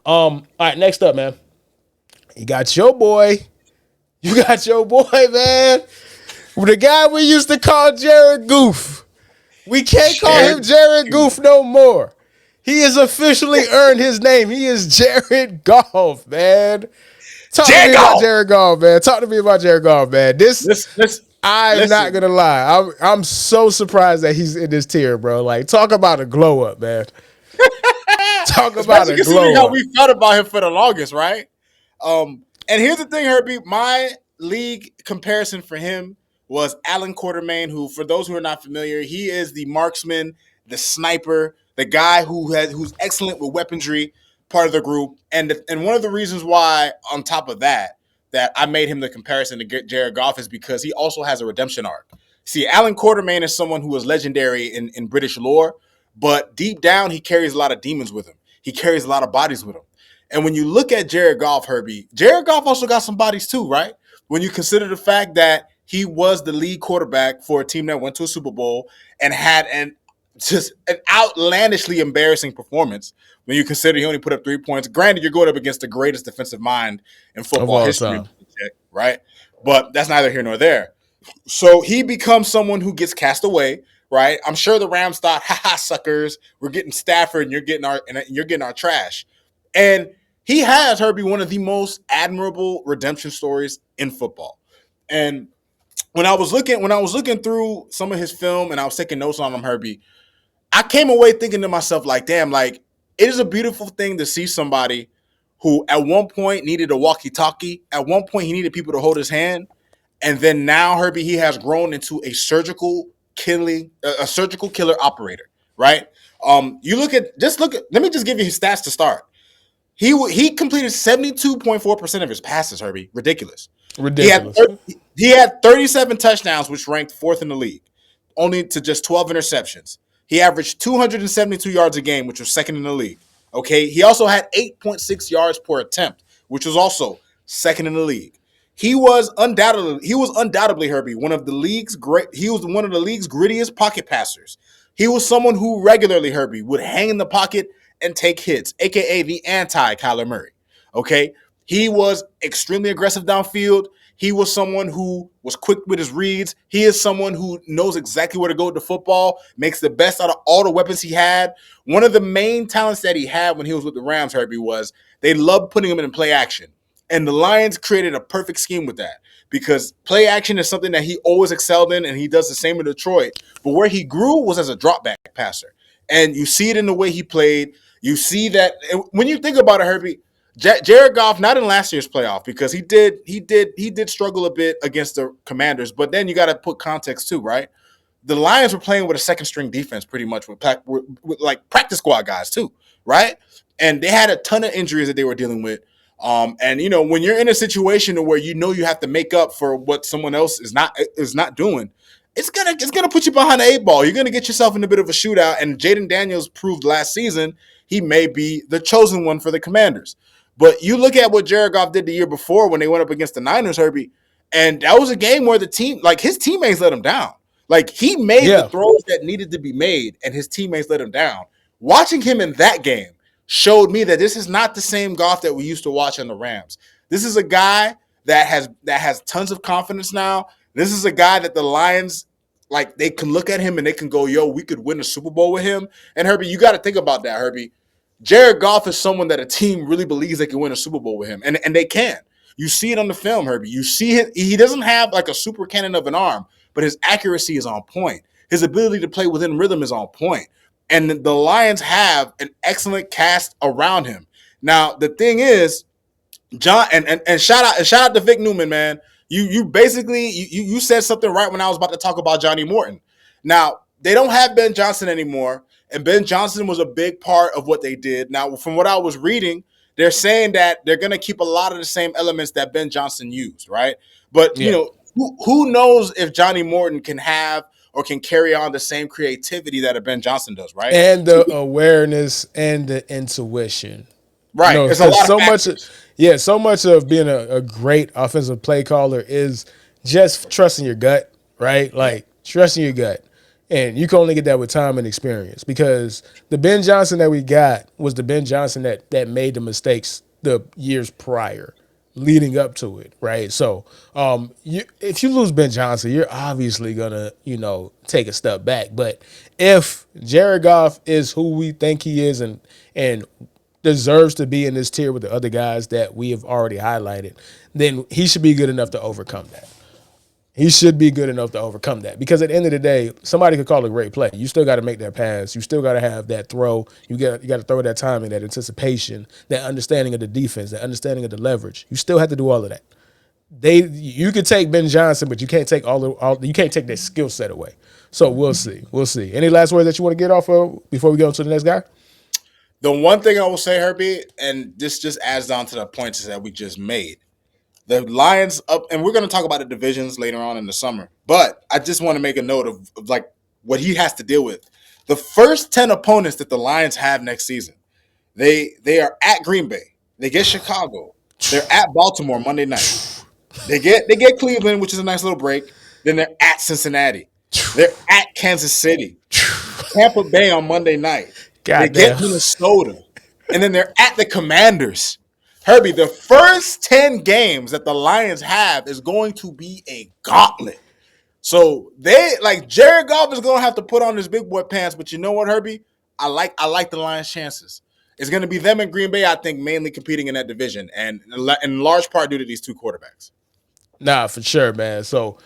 All right, next up, man. You got your boy. You got your boy, man. The guy we used to call Jared Goof. We can't call him Jared Jared Goff. Goof no more. He has officially earned his name. He is Jared Goff, man. Talk to Jared me about Goff. Jared Goff, man. Talk to me about Jared Goff, man. Listen, I'm not listen. gonna lie. I'm so surprised that he's in this tier, bro. Like, talk about a glow up, man. Talk about Especially a considering glow how up. we felt about him for the longest, right? And here's the thing, Herbie. My league comparison for him was Alan Quartermain, who, for those who are not familiar, he is the marksman, the sniper, the guy who's excellent with weaponry, part of the group. And one of the reasons why, on top of that I made him the comparison to Jared Goff is because he also has a redemption arc. See, Alan Quartermain is someone who is legendary in British lore, but deep down, he carries a lot of demons with him. He carries a lot of bodies with him. And when you look at Jared Goff, Herbie, Jared Goff also got some bodies too, right? When you consider the fact that he was the lead quarterback for a team that went to a Super Bowl and had just an outlandishly embarrassing performance. When you consider he only put up 3 points, granted, you're going up against the greatest defensive mind in Of football all history, time. right? But that's neither here nor there. So he becomes someone who gets cast away, right? I'm sure the Rams thought, "Ha suckers, we're getting Stafford, and you're getting our trash." And he has, Herbie, one of the most admirable redemption stories in football. And when I was looking through some of his film and I was taking notes on him, Herbie, I came away thinking to myself, like, damn, like, it is a beautiful thing to see somebody who at one point needed a walkie-talkie, at one point he needed people to hold his hand, and then now, Herbie, he has grown into a surgical killer operator, right? Let me just give you his stats to start. He completed 72.4% of his passes, Herbie. Ridiculous. He had Ridiculous. he had 37 touchdowns, which ranked fourth in the league, only to just 12 interceptions. He averaged 272 yards a game, which was second in the league. Okay. He also had 8.6 yards per attempt, which was also second in the league. He was undoubtedly Herbie, one of the league's great. He was one of the league's grittiest pocket passers. He was someone who regularly, Herbie, would hang in the pocket and take hits, aka the anti Kyler Murray. Okay, he was extremely aggressive downfield. He was someone who was quick with his reads. He is someone who knows exactly where to go with the football, makes the best out of all the weapons he had. One of the main talents that he had when he was with the Rams, Herbie, was they loved putting him in play action. And the Lions created a perfect scheme with that because play action is something that he always excelled in, and he does the same in Detroit. But where he grew was as a drop back passer. And you see it in the way he played. You see that when you think about it, Herbie, Jared Goff, not in last year's playoff because he did struggle a bit against the Commanders, but then you got to put context too, right? The Lions were playing with a second string defense pretty much with like practice squad guys too, right? And they had a ton of injuries that they were dealing with. And when you're in a situation where you have to make up for what someone else is not doing, it's gonna put you behind the eight ball. You're gonna get yourself in a bit of a shootout. And Jaden Daniels proved last season he may be the chosen one for the Commanders. But you look at what Jared Goff did the year before when they went up against the Niners, Herbie, and that was a game where his teammates let him down. Like he made the Yeah. throws that needed to be made, and his teammates let him down. Watching him in that game showed me that this is not the same Goff that we used to watch on the Rams. This is a guy that has tons of confidence now. This is a guy that the Lions like they can look at him and they can go, "Yo, we could win a Super Bowl with him." And Herbie, you got to think about that, Herbie. Jared Goff is someone that a team really believes they can win a Super Bowl with him, and they can. You see it on the film, Herbie. You see it. He doesn't have like a super cannon of an arm, but his accuracy is on point. His ability to play within rhythm is on point. And the Lions have an excellent cast around him. Now, the thing is, John and shout out to Vic Newman, man. You basically you said something right when I was about to talk about Johnny Morton. Now, they don't have Ben Johnson anymore, and Ben Johnson was a big part of what they did. Now, from what I was reading, they're saying that they're going to keep a lot of the same elements that Ben Johnson used, right? But Yeah. who knows if Johnny Morton can have or can carry on the same creativity that a Ben Johnson does, right? And So, the awareness and the intuition. right, it's a Because lot of factors. so much of being a great offensive play caller is just trusting your gut, right? Yeah. Like trusting your gut. And you can only get that with time and experience because the Ben Johnson that we got was the Ben Johnson that made the mistakes the years prior leading up to it, right? So if you lose Ben Johnson, you're obviously gonna, take a step back. But if Jared Goff is who we think he is and deserves to be in this tier with the other guys that we have already highlighted, then he should be good enough to overcome that. He should be good enough to overcome that because at the end of the day, somebody could call a great play. You still got to make that pass. You still got to have that throw. You got to throw that timing, that anticipation, that understanding of the defense, that understanding of the leverage. You still have to do all of that. You could take Ben Johnson, but you can't take you can't take that skill set away. So we'll see. We'll see. Any last words that you want to get off of before we go to the next guy? The one thing I will say, Herbie, and this just adds on to the points that we just made. The Lions up, and we're going to talk about the divisions later on in the summer. But I just want to make a note of like what he has to deal with. The first 10 opponents that the Lions have next season, they are at Green Bay. They get Chicago. They're at Baltimore Monday night. They get Cleveland, which is a nice little break. Then they're at Cincinnati. They're at Kansas City. Tampa Bay on Monday night. They get Minnesota. And then they're at the Commanders. Herbie, the first 10 games that the Lions have is going to be a gauntlet. So Jared Goff is going to have to put on his big boy pants. But you know what, Herbie? I like the Lions' chances. It's going to be them and Green Bay, I think, mainly competing in that division, and in large part due to these two quarterbacks. Nah, for sure, man. So